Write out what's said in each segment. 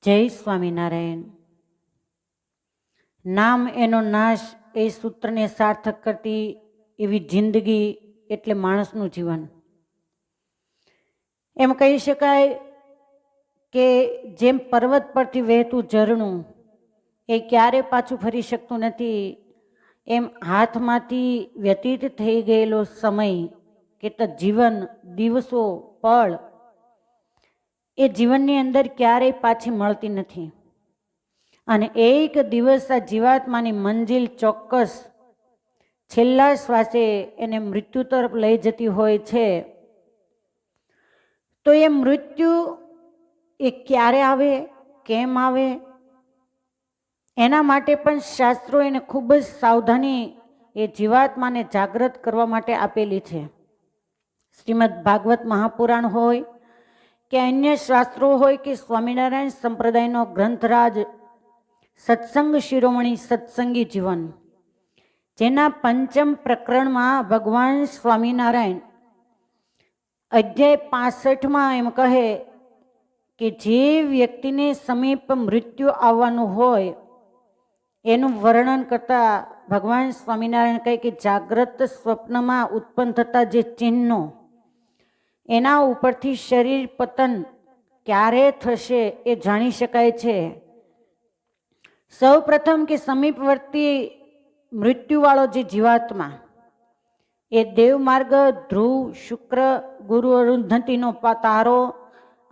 જય સ્વામિનારાયણ. નામ એનો નાશ એ સૂત્રને સાર્થક કરતી એવી જિંદગી એટલે માણસનું જીવન. એમ કહી શકાય કે જેમ પર્વત પરથી વહેતું ઝરણું એ ક્યારે પાછું ફરી શકતું નથી, એમ હાથમાંથી વ્યતીત થઈ ગયેલો સમય કે જીવન, દિવસો, પળ એ જીવનની અંદર ક્યારેય પાછી મળતી નથી. અને એક દિવસ આ જીવાત્માની મંજિલ ચોક્કસ છેલ્લા શ્વાસે એને મૃત્યુ તરફ લઈ જતી હોય છે. તો એ મૃત્યુ એ ક્યારે આવે, કેમ આવે, એના માટે પણ શાસ્ત્રો એને ખૂબ જ સાવધાની એ જીવાત્માને જાગૃત કરવા માટે આપેલી છે. શ્રીમદ ભાગવત મહાપુરાણ હોય કે અન્ય શાસ્ત્રો હોય કે સ્વામિનારાયણ સંપ્રદાયનો ગ્રંથરાજ સત્સંગ શિરોમણી સત્સંગી જીવન, જેના પંચમ પ્રકરણમાં ભગવાન સ્વામિનારાયણ અધ્યાય 65માં એમ કહે કે જે વ્યક્તિને સમીપ મૃત્યુ આવવાનું હોય એનું વર્ણન કરતા ભગવાન સ્વામિનારાયણ કહે કે જાગ્રત સ્વપ્નમાં ઉત્પન્ન થતા જે ચિહ્નો, એના ઉપરથી શરીર પતન ક્યારે થશે એ જાણી શકાય છે. સૌ પ્રથમ કે સમીપવર્તી મૃત્યુવાળો જે જીવાત્મા એ દેવમાર્ગ, ધ્રુવ, શુક્ર, ગુરુ અરુંધતીનો તારો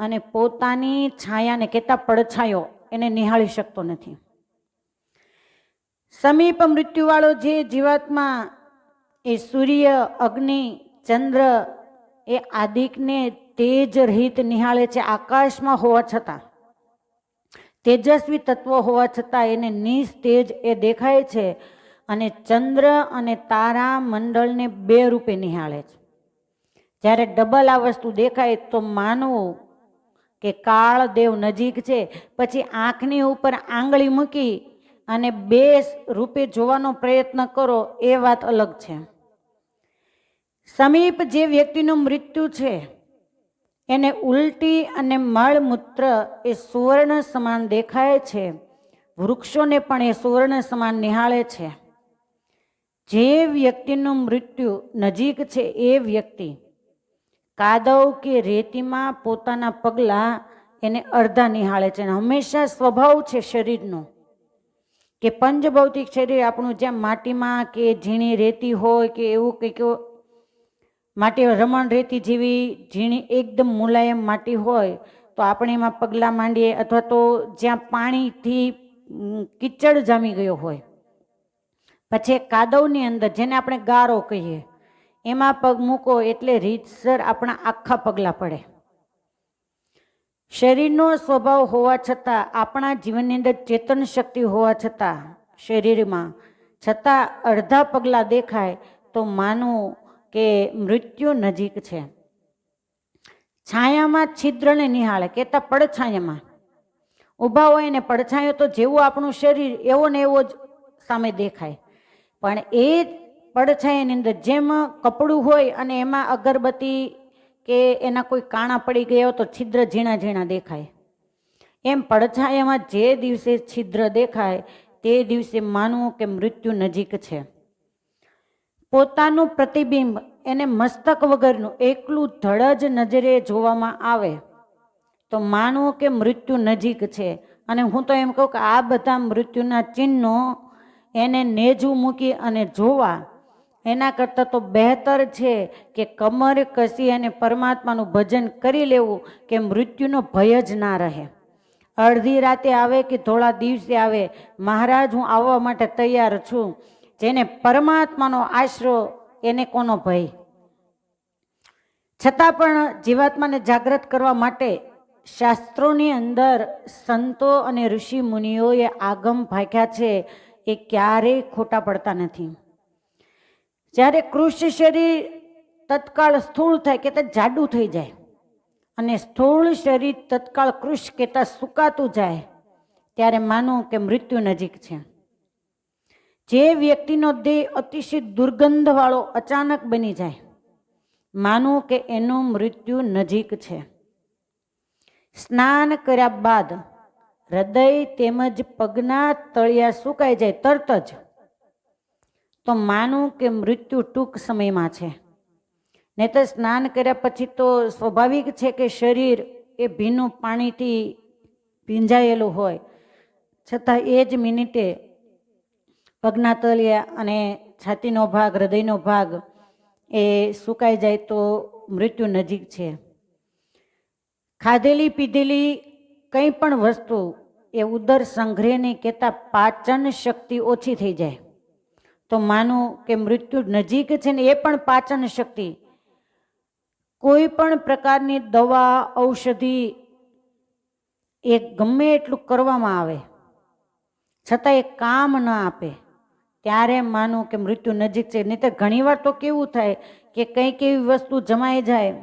અને પોતાની છાયાને કહેતા પડછાયો એને નિહાળી શકતો નથી. સમીપ મૃત્યુવાળો જે જીવાત્મા એ સૂર્ય, અગ્નિ, ચંદ્ર એ આદિકને તેજ રહિત નિહાળે છે. આકાશમાં હોવા છતાં, તેજસ્વી તત્વો હોવા છતાં એને નિસ્તેજ એ દેખાય છે. અને ચંદ્ર અને તારા મંડળને બે રૂપે નિહાળે છે. જ્યારે ડબલ આ વસ્તુ દેખાય તો માનવું કે કાળ દેવ નજીક છે. પછી આંખની ઉપર આંગળી મૂકી અને બે રૂપે જોવાનો પ્રયત્ન કરો, એ વાત અલગ છે. સમીપ જે વ્યક્તિનું મૃત્યુ છે એને ઉલટી અને મળમૂત્ર એ સુવર્ણ સમાન દેખાય છે. વૃક્ષોને પણ એ સુવર્ણ સમાન નિહાળે છે. જે વ્યક્તિનું મૃત્યુ નજીક છે એ વ્યક્તિ કાદવ કે રેતીમાં પોતાના પગલા એને અડધા નિહાળે છે. હંમેશા સ્વભાવ છે શરીરનો કે પંચભૌતિક શરીર આપણું જ્યાં માટીમાં કે ઝીણી રેતી હોય કે એવું કંઈક માટી, રમણ રેતી જેવી ઝીણી એકદમ મુલાયમ માટી હોય તો આપણે એમાં પગલાં માંડીએ, અથવા તો જ્યાં પાણીથી કીચડ જામી ગયો હોય, પછી કાદવની અંદર જેને આપણે ગારો કહીએ એમાં પગ મૂકો એટલે રીતસર આપણા આખા પગલા પડે. શરીરનો સ્વભાવ હોવા છતાં, આપણા જીવનની અંદર ચેતન શક્તિ હોવા છતાં, શરીરમાં છતાં અડધા પગલા દેખાય તો માનવું કે મૃત્યુ નજીક છે. છાયામાં છિદ્રને નિહાળે, કહેતા પડછાયામાં ઊભા હોય ને પડછાયો તો જેવું આપણું શરીર એવો ને એવો જ સામે દેખાય. પણ એ પડછાયાની અંદર જેમ કપડું હોય અને એમાં અગરબત્તી કે એના કોઈ કાણા પડી ગયા તો છિદ્ર ઝીણા ઝીણા દેખાય, એમ પડછાયામાં જે દિવસે છિદ્ર દેખાય તે દિવસે માનવું કે મૃત્યુ નજીક છે. પોતાનું પ્રતિબિંબ એને મસ્તક વગરનું એકલું ધડ જ નજરે જોવામાં આવે તો માનવું કે મૃત્યુ નજીક છે. અને હું તો એમ કહું કે આ બધા મૃત્યુના ચિહ્નો એને નેજું મૂકી અને જોવા એના કરતાં તો બહેતર છે કે કમર કસી અને પરમાત્માનું ભજન કરી લેવું કે મૃત્યુનો ભય જ ના રહે. અડધી રાતે આવે કે થોડા દિવસે આવે, મહારાજ હું આવવા માટે તૈયાર છું. જેને પરમાત્માનો આશરો એને કોનો ભય. છતાં પણ જીવાત્માને જાગૃત કરવા માટે શાસ્ત્રોની અંદર સંતો અને ઋષિ મુનિઓએ આગમ ભાગ્યા છે, એ ક્યારેય ખોટા પડતા નથી. જ્યારે કૃષ્ણ શરીર તત્કાળ સ્થૂળ થાય કે જાડું થઈ જાય અને સ્થૂળ શરીર તત્કાળ કૃષ્ણ કહેતા સુકાતું જાય, ત્યારે માનવું કે મૃત્યુ નજીક છે. જે વ્યક્તિનો દેહ અતિશય દુર્ગંધવાળો અચાનક બની જાય, માનવું કે એનું મૃત્યુ નજીક છે. સ્નાન કર્યા બાદ હૃદય તેમજ પગના તળિયા સુકાઈ જાય તરત જ, તો માનું કે મૃત્યુ ટૂંક સમયમાં છે. નહીં તો સ્નાન કર્યા પછી તો સ્વાભાવિક છે કે શરીર એ ભીનું પાણીથી ભીંજાયેલું હોય, છતાં એ જ મિનિટે પગના તળિયા અને છાતીનો ભાગ, હૃદયનો ભાગ એ સુકાઈ જાય તો મૃત્યુ નજીક છે. ખાધેલી પીધેલી કંઈ પણ વસ્તુ એ ઉદર સંગ્રહ નહીં કહેતા પાચન શક્તિ ઓછી થઈ જાય તો માનું કે મૃત્યુ નજીક છે. ને એ પણ પાચન શક્તિ, કોઈ પણ પ્રકારની દવા ઔષધિ એ ગમે એટલું કરવામાં આવે છતાં એ કામ ન આપે, ત્યારે માનું કે મૃત્યુ નજીક છે. નહીં તો ઘણીવાર તો કેવું થાય કે કંઈક એવી વસ્તુ જમાઈ જાય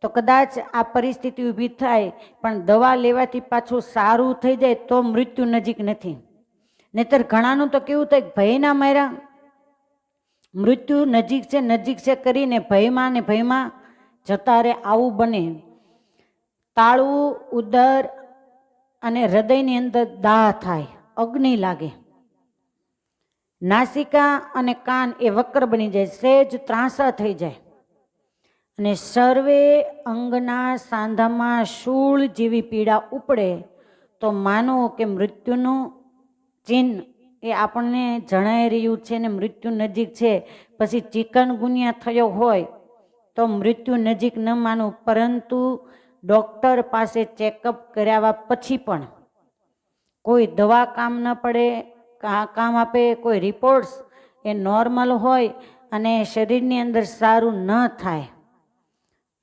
તો કદાચ આ પરિસ્થિતિ ઊભી થાય, પણ દવા લેવાથી પાછું સારું થઈ જાય તો મૃત્યુ નજીક નથી. નહીતર ઘણાનું તો કેવું થાય, ભયના માર્યા મૃત્યુ નજીક છે કરીને ભયમાં ને ભયમાં જતા રહે, આવું બને. તાળું, ઉદર અને હૃદયની અંદર દાહ થાય, અગ્નિ લાગે. નાસિકા અને કાન એ વક્ર બની જાય, સહેજ ત્રાંસા થઈ જાય અને સર્વે અંગના સાંધામાં શૂળ જેવી પીડા ઉપડે તો માનો કે મૃત્યુનું ચિહ્ન એ આપણને જણાઈ રહ્યું છે ને મૃત્યુ નજીક છે. પછી ચિકનગુનિયા થયો હોય તો મૃત્યુ નજીક ન માનવું, પરંતુ ડૉક્ટર પાસે ચેકઅપ કરાવ્યા પછી પણ કોઈ દવા કામ ન પડે, કામ આપે, કોઈ રિપોર્ટ્સ એ નોર્મલ હોય અને શરીરની અંદર સારું ન થાય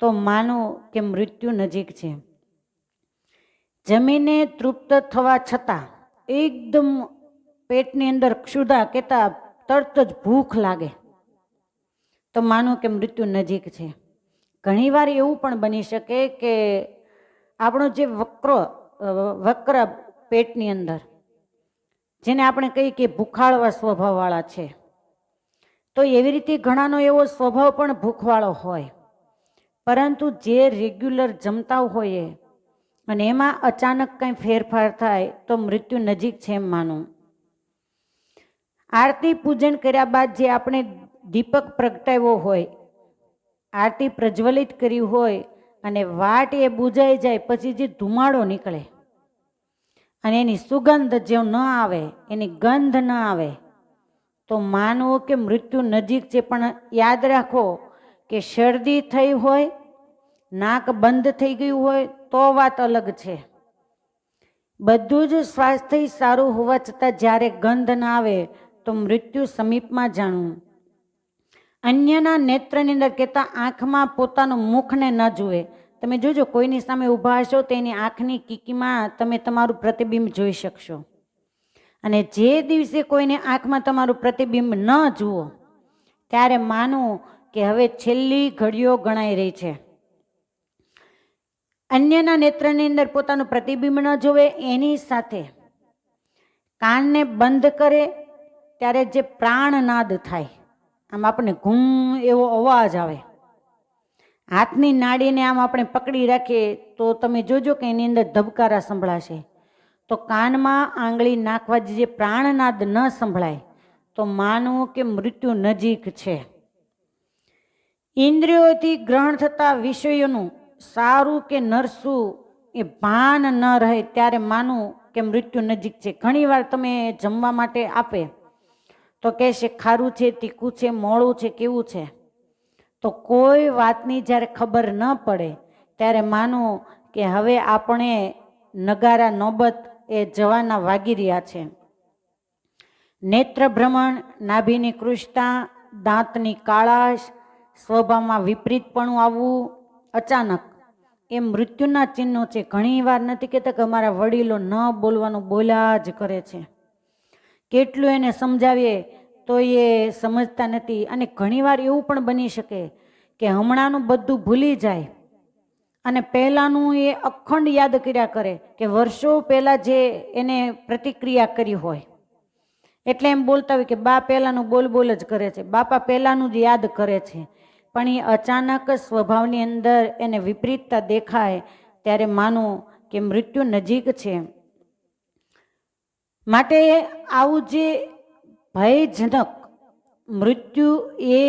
તો માનો કે મૃત્યુ નજીક છે. જમીને તૃપ્ત થવા છતાં એકદમ પેટની અંદર ક્ષુધા કહેતા તરત જ ભૂખ લાગે તો માનો કે મૃત્યુ નજીક છે. ઘણીવાર એવું પણ બની શકે કે આપણો જે વક્ર પેટની અંદર, જેને આપણે કહીએ કે ભૂખાળવા સ્વભાવવાળા છે, તો એવી રીતે ઘણાનો એવો સ્વભાવ પણ ભૂખવાળો હોય, પરંતુ જે રેગ્યુલર જમતા હોઈએ અને એમાં અચાનક કંઈ ફેરફાર થાય તો મૃત્યુ નજીક છે એમ માનું. આરતી પૂજન કર્યા બાદ જે આપણે દીપક પ્રગટાવ્યો હોય, આરતી પ્રજ્વલિત કરી હોય અને વાટ એ બુજાઈ જાય પછી જે ધુમાડો નીકળે અને એની સુગંધ જો ન આવે, એની ગંધ ન આવે તો માનવું કે મૃત્યુ નજીક છે. પણ યાદ રાખો કે શરદી થઈ હોય, નાક બંધ થઈ ગયું હોય તો વાત અલગ છે. બધું જ સ્વાસ્થ્ય સારું હોવા છતાં જ્યારે ગંધ ના આવે તો મૃત્યુ સમીપમાં જાણવું. અન્યના નેત્રની અંદર કહેતા આંખમાં પોતાનું મુખને ન જુએ. તમે જોજો કોઈની સામે ઊભા હશો તો એની આંખની કીકીમાં તમે તમારું પ્રતિબિંબ જોઈ શકશો, અને જે દિવસે કોઈને આંખમાં તમારું પ્રતિબિંબ ન જુઓ ત્યારે માનું કે હવે છેલ્લી ઘડીઓ ગણાઈ રહી છે. અન્યના નેત્રની અંદર પોતાનું પ્રતિબિંબ ન જોવે, એની સાથે કાનને બંધ કરે ત્યારે જે પ્રાણનાદ થાય, આમ આપણે ઘૂમ એવો અવાજ આવે. હાથની નાડીને આમ આપણે પકડી રાખીએ તો તમે જોજો કે એની અંદર ધબકારા સંભળાશે. તો કાનમાં આંગળી નાખવાથી જે પ્રાણનાદ ન સંભળાય તો માનવું કે મૃત્યુ નજીક છે. ઇન્દ્રિયોથી ગ્રહણ થતા વિષયોનું સારું કે નરસું એ ભાન ન રહે ત્યારે માનવું કે મૃત્યુ નજીક છે. ઘણીવાર તમે જમવા માટે આપે તો કહેશે ખારું છે, તીખું છે, મોળું છે, કેવું છે, તો કોઈ વાતની જ્યારે ખબર ન પડે ત્યારે માનવું કે હવે આપણે નગારા નોબત એ જવાના વાગી રહ્યા છે. નેત્ર ભ્રમણ, નાભીની કૃષ્ણતા, દાંતની કાળાશ, સ્વભાવમાં વિપરીતપણું આવવું અચાનક એ મૃત્યુના ચિહ્નો છે. ઘણી વાર નથી કહેતા કે અમારા વડીલો ન બોલવાનું બોલ્યા જ કરે છે, કેટલું એને સમજાવીએ તો એ સમજતા નથી. અને ઘણીવાર એવું પણ બની શકે કે હમણાંનું બધું ભૂલી જાય અને પહેલાંનું એ અખંડ યાદ કર્યા કરે કે વર્ષો પહેલાં જે એને પ્રતિક્રિયા કરી હોય, એટલે એમ બોલતા હોય કે બા પહેલાંનું બોલ બોલ જ કરે છે, બાપા પહેલાંનું જ યાદ કરે છે. પણ એ અચાનક સ્વભાવની અંદર એને વિપરીતતા દેખાય ત્યારે માનું કે મૃત્યુ નજીક છે. માટે આવું જે ભયજનક મૃત્યુ એ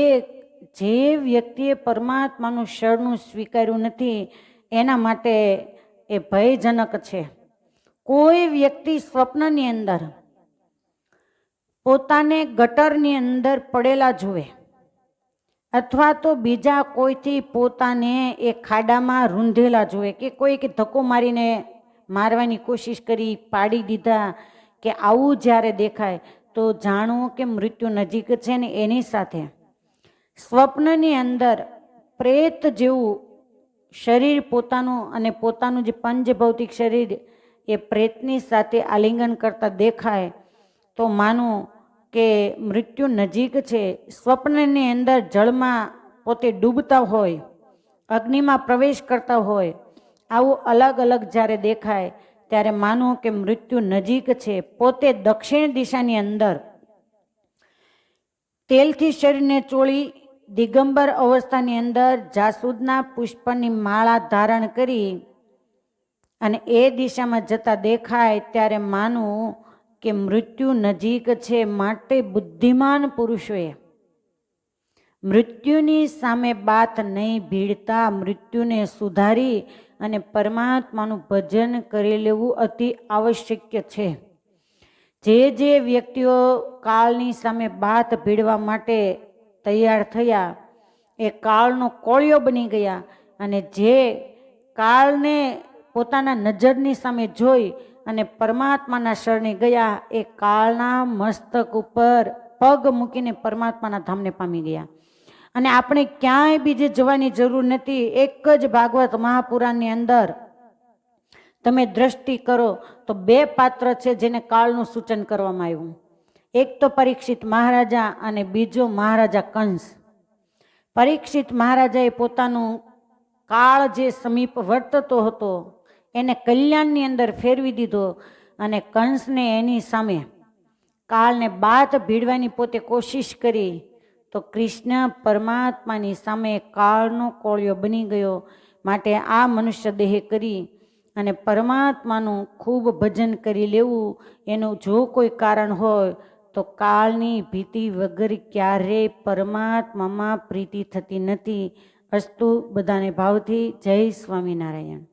જે વ્યક્તિએ પરમાત્માનું શરણું સ્વીકાર્યું નથી એના માટે એ ભયજનક છે. કોઈ વ્યક્તિ સ્વપ્નની અંદર પોતાને ગટરની અંદર પડેલા જુએ અથવા તો બીજા કોઈથી પોતાને એ ખાડામાં રૂંધેલા જુએ કે કોઈ કે ધક્કો મારીને મારવાની કોશિશ કરી પાડી દીધા કે આવું જ્યારે દેખાય તો જાણવું કે મૃત્યુ નજીક છે ને એની સાથે સ્વપ્નની અંદર પ્રેત જેવું શરીર પોતાનું અને પોતાનું જે પંચભૌતિક શરીર એ પ્રેતની સાથે આલિંગન કરતા દેખાય તો માનવું કે મૃત્યુ નજીક છે. સ્વપ્નની અંદર જળમાં પોતે ડૂબતા હોય, અગ્નિમાં પ્રવેશ કરતા હોય, આવું અલગ અલગ જ્યારે દેખાય ત્યારે માનવું કે મૃત્યુ નજીક છે. પોતે દક્ષિણ દિશાની અંદર તેલથી શરીરને ચોળી દિગંબર અવસ્થાની અંદર જાસૂદના પુષ્પની માળા ધારણ કરી અને એ દિશામાં જતા દેખાય ત્યારે માનવું કે મૃત્યુ નજીક છે. માટે બુદ્ધિમાન પુરુષોએ મૃત્યુની સામે બાત નહીં ભીડતા મૃત્યુને સુધારી અને પરમાત્માનું ભજન કરી લેવું અતિ આવશ્યક છે. જે વ્યક્તિઓ કાળની સામે બાત ભીડવા માટે તૈયાર થયા એ કાળનો કોળિયો બની ગયા અને જે કાળને પોતાના નજરની સામે જોઈ અને પરમાત્માના શરણે ગયા એ કાળના મસ્તક ઉપર પગ મૂકીને પરમાત્માના ધામને પામી ગયા. અને આપણે ક્યાંય બીજે જવાની જરૂર નથી. એક જ ભાગવત મહાપુરાણની અંદર તમે દ્રષ્ટિ કરો તો 2 પાત્ર છે જેને કાળનું સૂચન કરવામાં આવ્યું. એક તો પરીક્ષિત મહારાજા અને બીજો મહારાજા કંસ. પરીક્ષિત મહારાજાએ પોતાનું કાળ જે સમીપ વર્તતો હતો એને કલ્યાણની અંદર ફેરવી દીધો અને કંસને એની સામે કાળને બાત ભીડવાની પોતે કોશિશ કરી તો કૃષ્ણ પરમાત્માની સામે કાળનો કોળિયો બની ગયો. માટે આ મનુષ્ય દેહ કરી અને પરમાત્માનું ખૂબ ભજન કરી લેવું એનું જો કોઈ કારણ હોય તો કાળની ભીતિ વગર ક્યારેય પરમાત્મામાં પ્રીતિ થતી નથી. અસ્તુ બધાને ભાવથી જય સ્વામિનારાયણ.